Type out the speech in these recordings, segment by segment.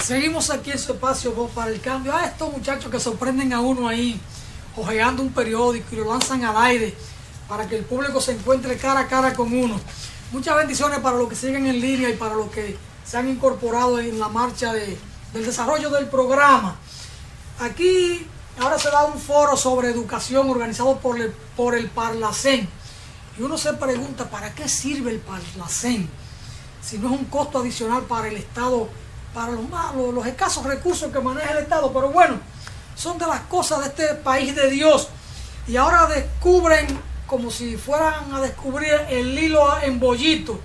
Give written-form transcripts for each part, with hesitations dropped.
Seguimos aquí en su espacio Voz para el Cambio. A estos muchachos que sorprenden a uno ahí, hojeando un periódico y lo lanzan al aire para que el público se encuentre cara a cara con uno. Muchas bendiciones para los que siguen en línea y para los que se han incorporado en la marcha del desarrollo del programa. Aquí ahora se da un foro sobre educación organizado por el Parlacén. Y uno se pregunta, ¿para qué sirve el Parlacén? Si no es un costo adicional para el Estado, para los escasos recursos que maneja el Estado. Pero bueno, son de las cosas de este país de Dios. Y ahora descubren, como si fueran a descubrir el hilo en bollito.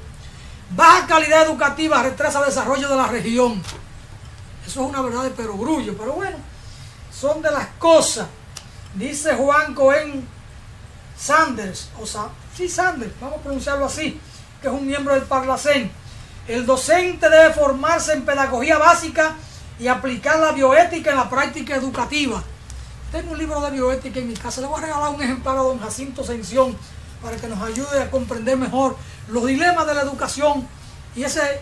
Baja calidad educativa retrasa el desarrollo de la región. Eso es una verdad de perogrullo, pero bueno, son de las cosas. Dice Juan Cohen Sanders, Sanders, vamos a pronunciarlo así, que es un miembro del Parlacén. El docente debe formarse en pedagogía básica y aplicar la bioética en la práctica educativa. Tengo un libro de bioética en mi casa, le voy a regalar un ejemplar a don Jacinto Ascensión para que nos ayude a comprender mejor los dilemas de la educación y ese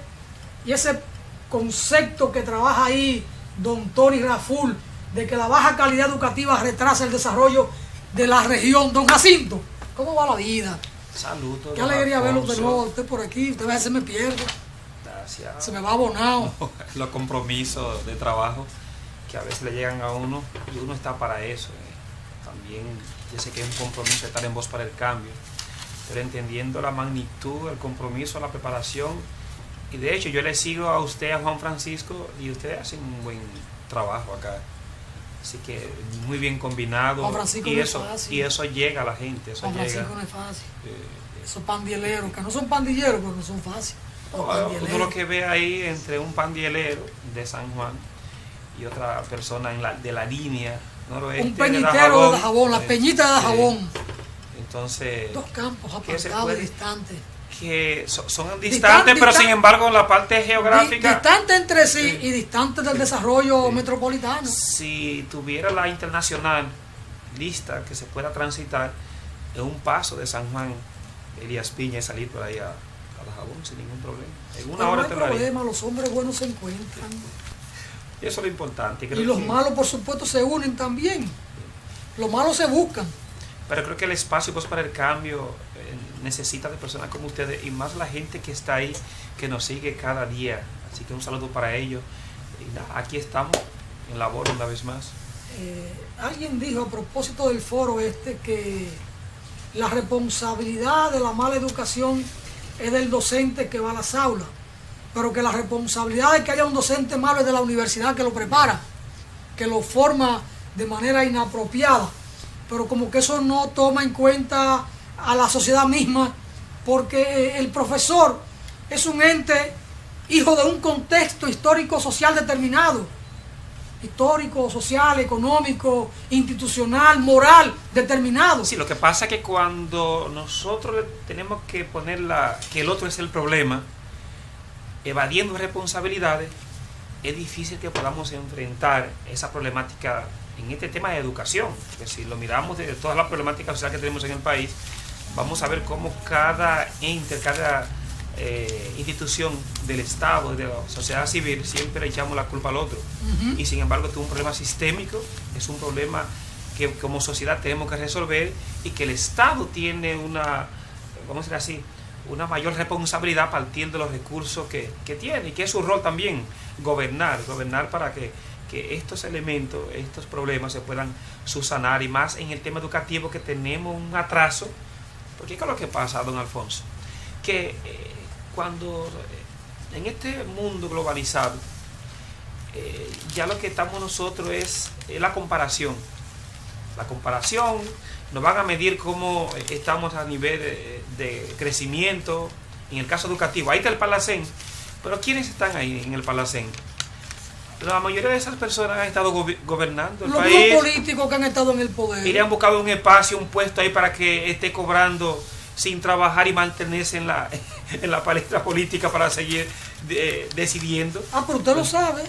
concepto que trabaja ahí don Tony Raful, de que la baja calidad educativa retrasa el desarrollo de la región. Don Jacinto, ¿cómo va la vida? Saludos. Qué alegría verlo de nuevo, usted por aquí, usted a veces me pierde. Gracias. Se me va abonado. Los compromisos de trabajo que a veces le llegan a uno y uno está para eso. También yo sé que es un compromiso estar en Voz para el Cambio, pero entendiendo la magnitud, el compromiso, la preparación. Y de hecho yo le sigo a usted, a Juan Francisco, y ustedes hacen un buen trabajo acá. Así que muy bien combinado. Juan Francisco y no eso, es fácil. y eso llega a la gente. Eso Juan Francisco llega, no es fácil. Esos pandieleros, que no son pandilleros, pero no son fáciles. Uno lo que ve ahí entre un pandielero de San Juan y otra persona de la línea noroeste, un peñitero de Dajabón, la peñita de Dajabón. Entonces, dos campos apartados y distantes. Que son distantes, pero sin embargo en la parte geográfica distantes entre sí y distantes del desarrollo metropolitano. Si tuviera la internacional lista que se pueda transitar en un paso de San Juan, Elías Piña, y salir por ahí a Dajabón sin ningún problema. En una hora no hay problema, los hombres buenos se encuentran. Y eso es lo importante. Y los malos, por supuesto, se unen también. Los malos se buscan. Pero creo que el espacio Voz para el Cambio necesita de personas como ustedes y más la gente que está ahí, que nos sigue cada día. Así que un saludo para ellos. Y nada, aquí estamos en labor una vez más. Alguien dijo a propósito del foro que la responsabilidad de la mala educación es del docente que va a las aulas, pero que la responsabilidad de que haya un docente malo es de la universidad que lo prepara, que lo forma de manera inapropiada, pero como que eso no toma en cuenta a la sociedad misma, porque el profesor es un ente hijo de un contexto histórico-social determinado, histórico, social, económico, institucional, moral, determinado. Sí, lo que pasa es que cuando nosotros tenemos que poner que el otro es el problema, evadiendo responsabilidades, es difícil que podamos enfrentar esa problemática en este tema de educación. Porque si lo miramos de todas las problemáticas sociales que tenemos en el país, vamos a ver cómo cada ente, cada institución del Estado, de la sociedad civil, siempre le echamos la culpa al otro. Y sin embargo, esto es un problema sistémico, es un problema que como sociedad tenemos que resolver y que el Estado tiene vamos a decir así, una mayor responsabilidad a partir de los recursos que tiene, y que es su rol también gobernar para que estos elementos, estos problemas se puedan subsanar, y más en el tema educativo que tenemos un atraso. Porque ¿qué es lo que pasa, don Alfonso? Que cuando en este mundo globalizado ya lo que estamos nosotros es la comparación. La comparación, nos van a medir cómo estamos a nivel de crecimiento en el caso educativo. Ahí está el Parlacén, pero ¿quiénes están ahí en el Parlacén? La mayoría de esas personas han estado gobernando el país. Los grupos políticos que han estado en el poder. Y le han buscado un espacio, un puesto ahí para que esté cobrando sin trabajar y mantenerse en la palestra política para seguir decidiendo. Pero usted lo sabe.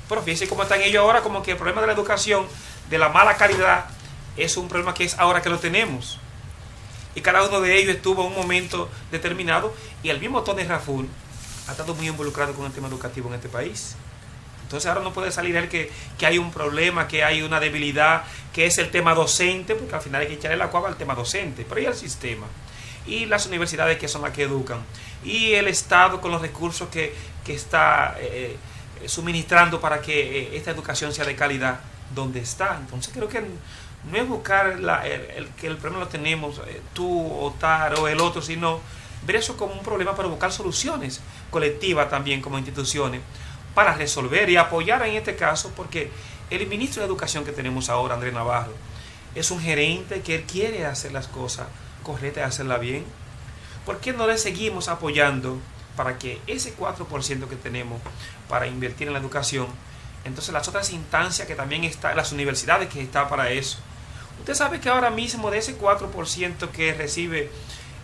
Pero fíjense cómo están ellos ahora, como que el problema de la educación, de la mala calidad, es un problema que es ahora que lo tenemos. Y cada uno de ellos estuvo en un momento determinado, y el mismo Tony Raful ha estado muy involucrado con el tema educativo en este país. Entonces ahora no puede salir él que hay un problema, que hay una debilidad, que es el tema docente, porque al final hay que echarle la culpa al tema docente, pero y el sistema, y las universidades que son las que educan, y el Estado con los recursos que está suministrando para que esta educación sea de calidad, donde está. Entonces creo que no es buscar que el problema lo tenemos tú o tal o el otro, sino ver eso como un problema para buscar soluciones colectivas también como instituciones para resolver y apoyar en este caso, porque el ministro de Educación que tenemos ahora, Andrés Navarro, es un gerente que él quiere hacer las cosas correctas y hacerlas bien. ¿Por qué no le seguimos apoyando para que ese 4% que tenemos para invertir en la educación, entonces las otras instancias que también están, las universidades que están para eso? Usted sabe que ahora mismo de ese 4% que recibe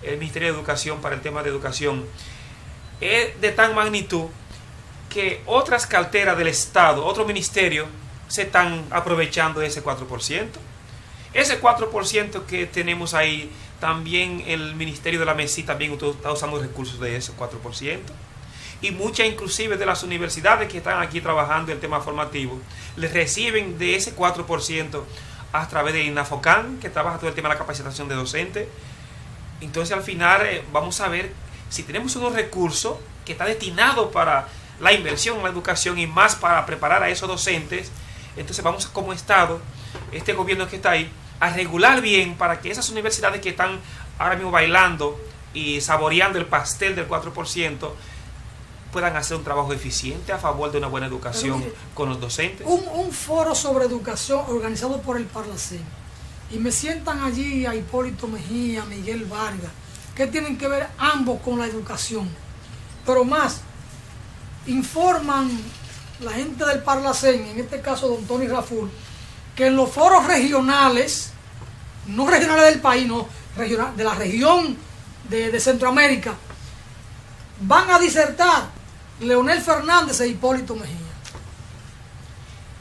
el Ministerio de Educación para el tema de educación, es de tan magnitud que otras carteras del Estado, otros ministerios, se están aprovechando de ese 4%. Ese 4% que tenemos ahí, también el Ministerio de la MESI también está usando recursos de ese 4%. Y muchas inclusive de las universidades que están aquí trabajando el tema formativo, les reciben de ese 4% a través de INAFOCAN, que trabaja todo el tema de la capacitación de docentes. Entonces al final vamos a ver si tenemos unos recursos que están destinados para la inversión en la educación y más para preparar a esos docentes. Entonces vamos como Estado, este gobierno que está ahí, a regular bien para que esas universidades que están ahora mismo bailando y saboreando el pastel del 4% puedan hacer un trabajo eficiente a favor de una buena educación con los docentes. Un foro sobre educación organizado por el Parlacén, y me sientan allí a Hipólito Mejía, Miguel Vargas, que tienen que ver ambos con la educación, pero más informan la gente del Parlacén, en este caso don Tony Raful, que en los foros regionales, no regionales del país, no, regional, de la región de Centroamérica, van a disertar Leonel Fernández e Hipólito Mejía.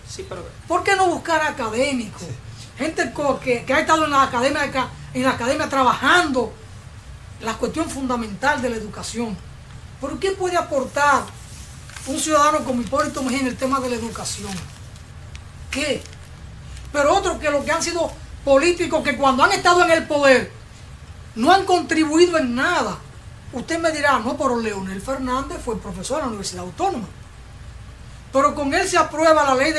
Sí, pero ¿por qué no buscar académicos? Sí. Gente que ha estado en la academia trabajando la cuestión fundamental de la educación. ¿Por qué puede aportar un ciudadano como Hipólito Mejía en el tema de la educación? ¿Qué? Pero otros que lo que han sido políticos que cuando han estado en el poder no han contribuido en nada. Usted me dirá, no, pero Leonel Fernández fue profesor en la Universidad Autónoma. Pero con él se aprueba la ley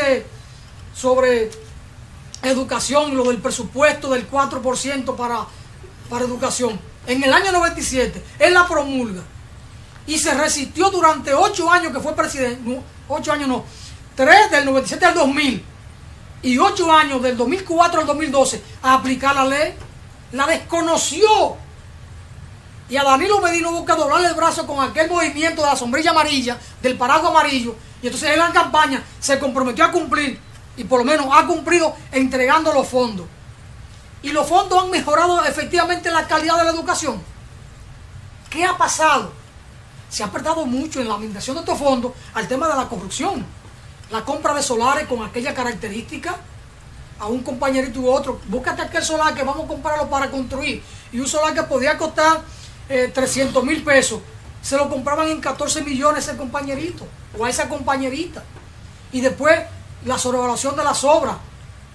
sobre educación, lo del presupuesto del 4% para educación. En el año 97, él la promulga. Y se resistió durante 8 años que fue presidente, no, 8 años no, 3 del 97 al 2000 y 8 años del 2004 al 2012 a aplicar la ley. La desconoció. Y a Danilo Medina hubo que doblarle el brazo con aquel movimiento de la sombrilla amarilla, del paraguas amarillo. Y entonces él en campaña se comprometió a cumplir, y por lo menos ha cumplido entregando los fondos. Y los fondos han mejorado efectivamente la calidad de la educación. ¿Qué ha pasado? Se ha apretado mucho en la administración de estos fondos al tema de la corrupción. La compra de solares con aquella característica a un compañerito u otro. Búscate aquel solar que vamos a comprarlo para construir. Y un solar que podía costar 300,000 pesos, se lo compraban en 14 millones a ese compañerito o a esa compañerita. Y después la sobrevaluación de las obras.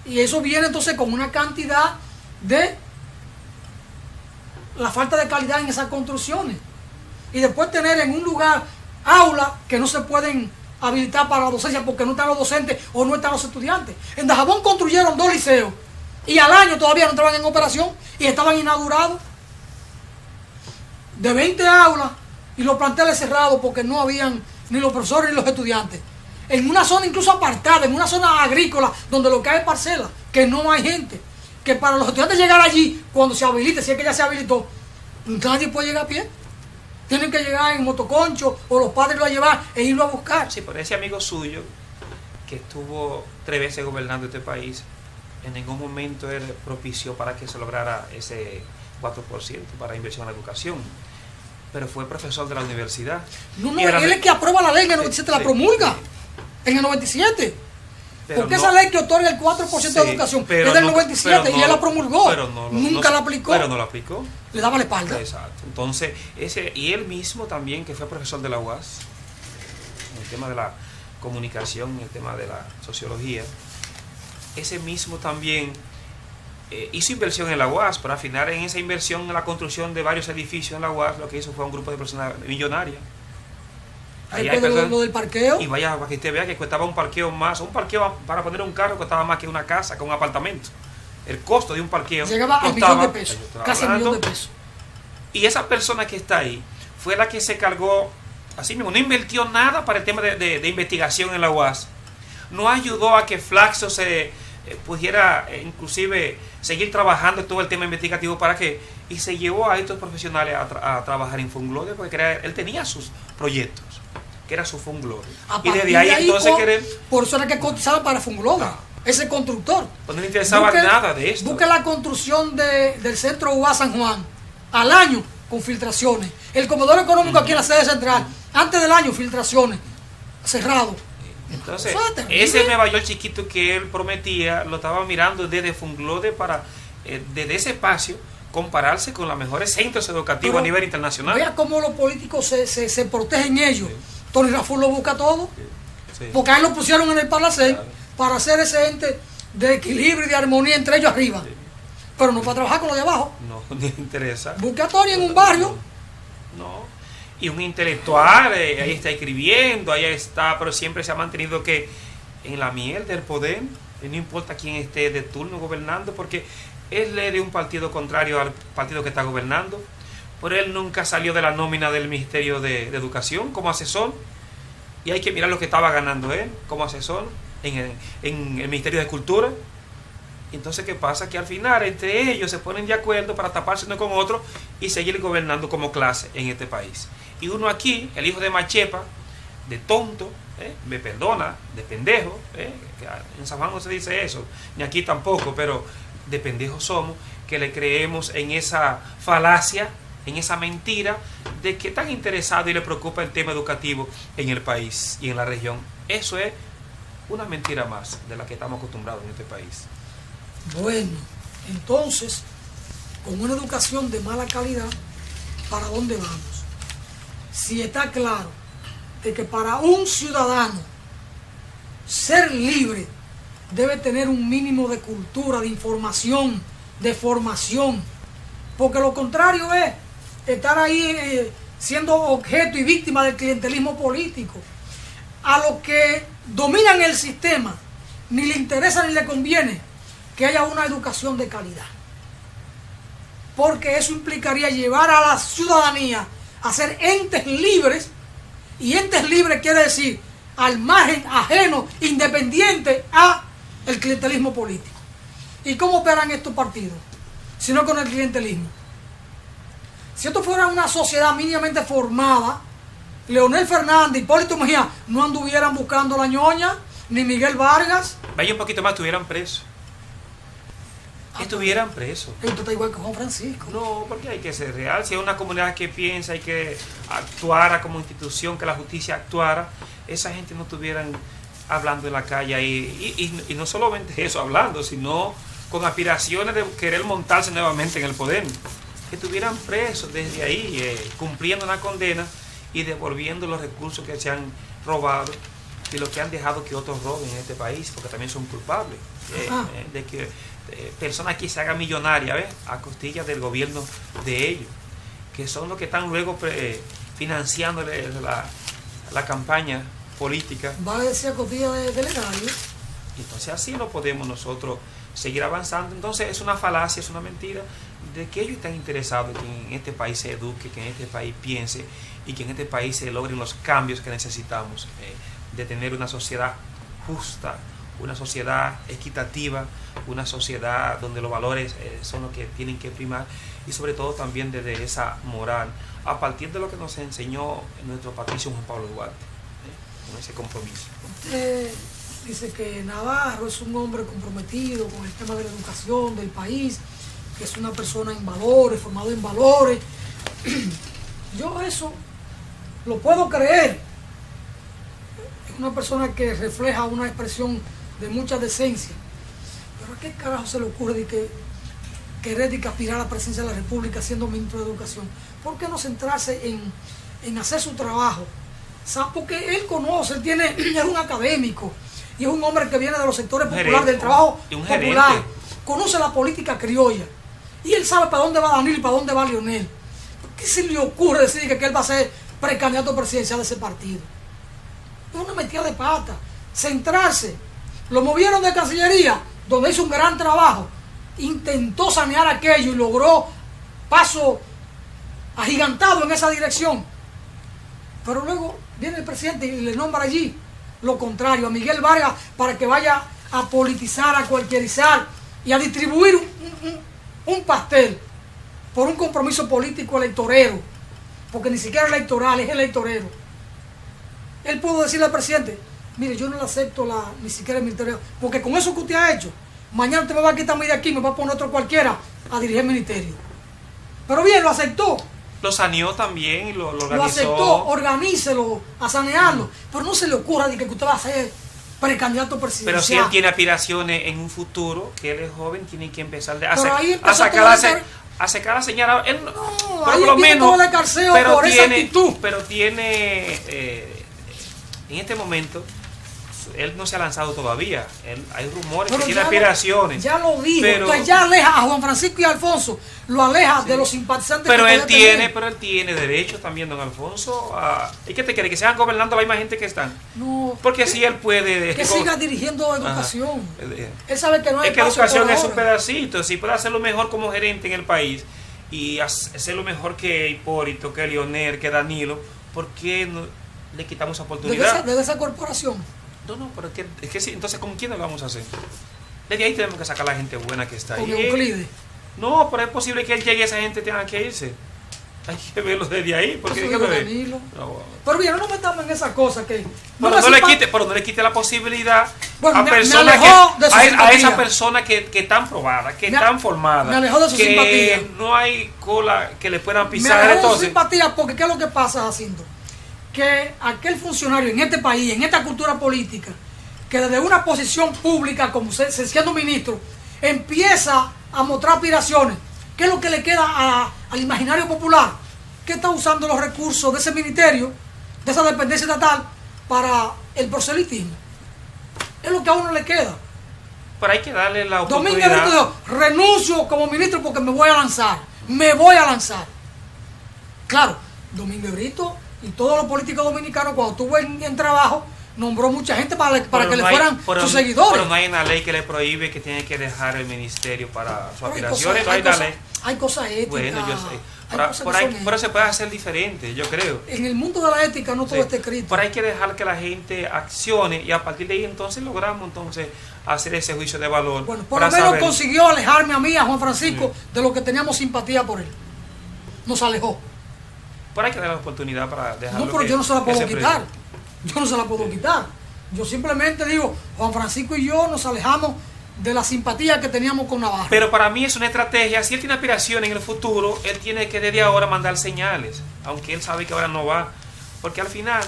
Y eso viene entonces con una cantidad de la falta de calidad en esas construcciones. Y después tener en un lugar aulas que no se pueden habilitar para la docencia porque no están los docentes o no están los estudiantes. En Dajabón construyeron 2 liceos y al año todavía no estaban en operación y estaban inaugurados. De 20 aulas y los planteles cerrados porque no habían ni los profesores ni los estudiantes. En una zona incluso apartada, en una zona agrícola donde lo que hay es parcelas, que no hay gente. Que para los estudiantes llegar allí, cuando se habilite, si es que ya se habilitó, nadie puede llegar a pie. Tienen que llegar en motoconcho o los padres lo van a llevar e irlo a buscar. Sí, pero ese amigo suyo que estuvo 3 veces gobernando este país, en ningún momento él propició para que se lograra ese 4% para inversión en la educación. Pero fue profesor de la universidad. No, él es el que aprueba la ley en el 97, la promulga. En el 97. Porque esa ley que otorga el 4% de educación es del 97 y él la promulgó. Nunca la aplicó. Pero no la aplicó. Le daba la espalda. Exacto. Entonces, y él mismo también, que fue profesor de la UAS, en el tema comunicación, en el tema de la sociología. Ese mismo también hizo inversión en la UAS, para afinar en esa inversión en la construcción de varios edificios en la UAS. Lo que hizo fue un grupo de personas millonarias. Ahí hay personas, lo del parqueo. Y vaya, para que usted vea que costaba un parqueo para poner un carro costaba más que una casa, que un apartamento. El costo de un parqueo llegaba a $1.000.000 de pesos, casi $1.000.000 de pesos. Y esa persona que está ahí fue la que se cargó, así mismo, no invirtió nada para el tema de investigación en la UAS. No ayudó a que Flaxo se pudiera inclusive seguir trabajando en todo el tema investigativo para que, y se llevó a estos profesionales a trabajar en Funglode, porque él tenía sus proyectos, que era su Funglode. Y desde ahí entonces por eso era que cotizaba para Funglode, ese constructor. Pues no le interesaba nada de esto. Busque la construcción del centro UAS San Juan al año con filtraciones. El comodoro económico aquí en la sede central, antes del año, filtraciones, cerrado. Entonces, ese Nueva York chiquito que él prometía, lo estaba mirando desde Funglode para, desde ese espacio, compararse con los mejores centros educativos a nivel internacional. Vea cómo los políticos se protegen ellos. Sí. Tony Raful lo busca todo, sí. Porque a él lo pusieron en el Palacén, claro, para hacer ese ente de equilibrio y de armonía entre ellos arriba. Sí. Pero no para trabajar con los de abajo. No le interesa. Busca a Tony en un barrio. No. Y un intelectual, ahí está escribiendo, ahí está, pero siempre se ha mantenido que en la miel del poder, no importa quién esté de turno gobernando, porque él es de un partido contrario al partido que está gobernando, pero él nunca salió de la nómina del Ministerio de Educación como asesor, y hay que mirar lo que estaba ganando él como asesor en el Ministerio de Cultura. Entonces, ¿qué pasa? Que al final entre ellos se ponen de acuerdo para taparse uno con otro y seguir gobernando como clase en este país. Y uno aquí, el hijo de Machepa, de tonto, me perdona, de pendejo, en San Juan no se dice eso, ni aquí tampoco, pero de pendejos somos, que le creemos en esa falacia, en esa mentira, de que tan interesado y le preocupa el tema educativo en el país y en la región. Eso es una mentira más de la que estamos acostumbrados en este país. Bueno, entonces, con una educación de mala calidad, ¿para dónde vamos? Si está claro de que para un ciudadano ser libre debe tener un mínimo de cultura, de información, de formación, porque lo contrario es estar ahí siendo objeto y víctima del clientelismo político. A los que dominan el sistema ni le interesa ni le conviene que haya una educación de calidad, porque eso implicaría llevar a la ciudadanía a ser entes libres, y entes libres quiere decir al margen, ajeno, independiente a el clientelismo político. ¿Y cómo operan estos partidos? Sino con el clientelismo. Si esto fuera una sociedad mínimamente formada, Leonel Fernández, Hipólito Mejía no anduvieran buscando la ñoña, ni Miguel Vargas. Vaya un poquito más, estuvieran presos. Estuvieran presos. Esto está igual que Juan Francisco. No, porque hay que ser real. Si hay una comunidad que piensa y que actuara como institución, que la justicia actuara, esa gente no estuvieran hablando en la calle y no solamente eso, hablando, sino con aspiraciones de querer montarse nuevamente en el poder. Que estuvieran presos desde ahí, cumpliendo una condena y devolviendo los recursos que se han robado y lo que han dejado que otros roben en este país, porque también son culpables de que personas que se hagan millonarias a costillas del gobierno de ellos, que son los que están luego financiando la campaña política. Va a decir a costillas de legales. Entonces así no podemos nosotros seguir avanzando. Entonces es una falacia, es una mentira de que ellos están interesados en que en este país se eduque, que en este país piense y que en este país se logren los cambios que necesitamos, de tener una sociedad justa, una sociedad equitativa, una sociedad donde los valores son los que tienen que primar, y sobre todo también desde esa moral, a partir de lo que nos enseñó nuestro patricio Juan Pablo Duarte, con ese compromiso. Usted dice que Navarro es un hombre comprometido con el tema de la educación del país, que es una persona en valores, formado en valores. Yo eso lo puedo creer. Es una persona que refleja una expresión de mucha decencia. Pero ¿a qué carajo se le ocurre de que querer aspirar a la presidencia de la República siendo ministro de Educación? ¿Por qué no centrarse en hacer su trabajo ¿Sabe? Porque él conoce, es un académico y es un hombre que viene de los sectores populares, del trabajo popular, conoce la política criolla y él sabe para dónde va Danilo y para dónde va Leonel. ¿Qué se le ocurre decir que él va a ser precandidato presidencial de ese partido? Es una metida de pata. Centrarse. Lo movieron de Cancillería, donde hizo un gran trabajo. Intentó sanear aquello y logró paso agigantado en esa dirección. Pero luego viene el presidente y le nombra allí lo contrario, a Miguel Vargas, para que vaya a politizar, a cualquierizar y a distribuir un pastel por un compromiso político electorero, porque ni siquiera electoral, es electorero. Él pudo decirle al presidente, mire, yo no le acepto ni siquiera el ministerio, porque con eso que usted ha hecho, mañana usted me va a quitar de aquí, me va a poner otro cualquiera a dirigir el ministerio. Pero bien, lo aceptó. Lo saneó también y lo organizó. Lo aceptó, organícelo, a sanearlo. Pero no se le ocurra de que usted va a ser precandidato presidencial. Pero si él tiene aspiraciones en un futuro, que él es joven, tiene que empezar a sacar la señal. Él no, pero por lo menos, pero tiene en este momento él no se ha lanzado todavía. Hay rumores que tiene aspiraciones. Ya lo dijo. Entonces ya aleja a Juan Francisco y a Alfonso, lo aleja de los simpatizantes. Pero él tiene derecho también, don Alfonso. ¿Y qué te quiere? ¿Que sigan gobernando la misma gente que están? No. Porque si él puede. Que siga dirigiendo educación. Él sabe que no hay. Es que educación es un pedacito. Si puede hacerlo mejor como gerente en el país y hacerlo mejor que Hipólito, que Leonel, que Danilo, ¿por qué no le quitamos oportunidad? Desde esa corporación. No, pero es que sí, entonces ¿con quién lo vamos a hacer? Desde ahí tenemos que sacar a la gente buena que está ahí. ¿Con Euclides? No, pero es posible que él llegue y esa gente tenga que irse. Hay que verlo desde ahí, porque pero bien, no metamos en esa cosa que... No le quite la posibilidad a personas a esa persona que están probadas, que están formadas, me alejó de su que simpatía. No hay cola que le puedan pisar. Me alejó de su simpatía porque ¿qué es lo que pasa, Jacinto? Que aquel funcionario en este país, en esta cultura política, que desde una posición pública, como siendo ministro, empieza a mostrar aspiraciones, ¿qué es lo que le queda al imaginario popular? Que está usando los recursos de ese ministerio, de esa dependencia estatal, para el proselitismo. Es lo que a uno le queda. Pero hay que darle la oportunidad. Domínguez Brito dijo, renuncio como ministro porque me voy a lanzar. Me voy a lanzar. Claro, Domínguez Brito y todos los políticos dominicanos, cuando estuvo en trabajo, nombró mucha gente para que le fueran sus seguidores. Pero no hay una ley que le prohíbe que tiene que dejar el ministerio para sus aspiraciones. No hay una ley. Hay cosas éticas. Bueno, yo sé. Pero se puede hacer diferente, yo creo. En el mundo de la ética no todo está escrito. Pero hay que dejar que la gente accione y a partir de ahí entonces logramos hacer ese juicio de valor. Bueno, por lo menos consiguió alejarme a mí, a Juan Francisco, de lo que teníamos simpatía por él. Nos alejó. Pero hay que dar la oportunidad para dejarlo. No, pero yo no se la puedo quitar. Yo no se la puedo quitar. Yo simplemente digo, Juan Francisco y yo nos alejamos de la simpatía que teníamos con Navarro. Pero para mí es una estrategia. Si él tiene aspiración en el futuro, él tiene que desde ahora mandar señales, aunque él sabe que ahora no va. Porque al final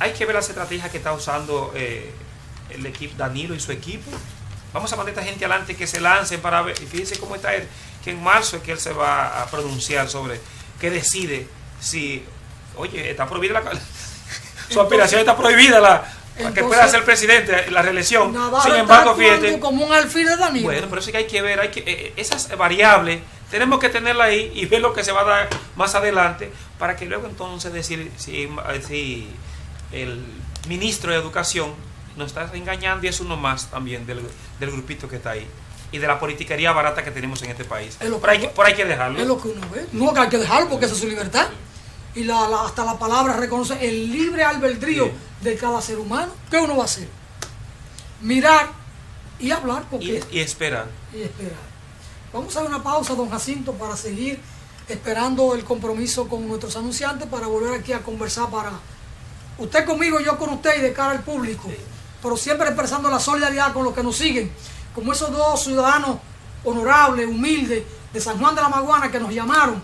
hay que ver las estrategias que está usando el equipo, Danilo y su equipo. Vamos a mandar a esta gente adelante que se lancen para ver. Y fíjense cómo está él, que en marzo es que él se va a pronunciar sobre qué decide. Si, oye, está prohibida su aspiración está prohibida para que pueda ser presidente, la reelección. Sin embargo, fíjate, como un alfil de Danilo. Bueno, pero eso es que hay que ver, esas variables tenemos que tenerlas ahí y ver lo que se va a dar más adelante para que luego entonces decir si el ministro de Educación nos está engañando y es uno más también del grupito que está ahí y de la politiquería barata que tenemos en este país. Por ahí que dejarlo. Es lo que uno ve. No, que hay que dejarlo porque esa es su libertad. Y hasta la palabra reconoce el libre albedrío de cada ser humano. ¿Qué uno va a hacer? Mirar y hablar. Y esperar. Y esperar. Vamos a dar una pausa, don Jacinto, para seguir esperando el compromiso con nuestros anunciantes para volver aquí a conversar para usted conmigo, yo con usted y de cara al público. Sí. Pero siempre expresando la solidaridad con los que nos siguen, como esos dos ciudadanos honorables, humildes, de San Juan de la Maguana que nos llamaron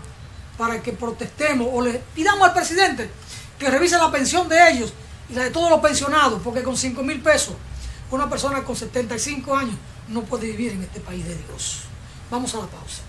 para que protestemos o le pidamos al presidente que revise la pensión de ellos y la de todos los pensionados, porque con 5,000 pesos una persona con 75 años no puede vivir en este país de Dios. Vamos a la pausa.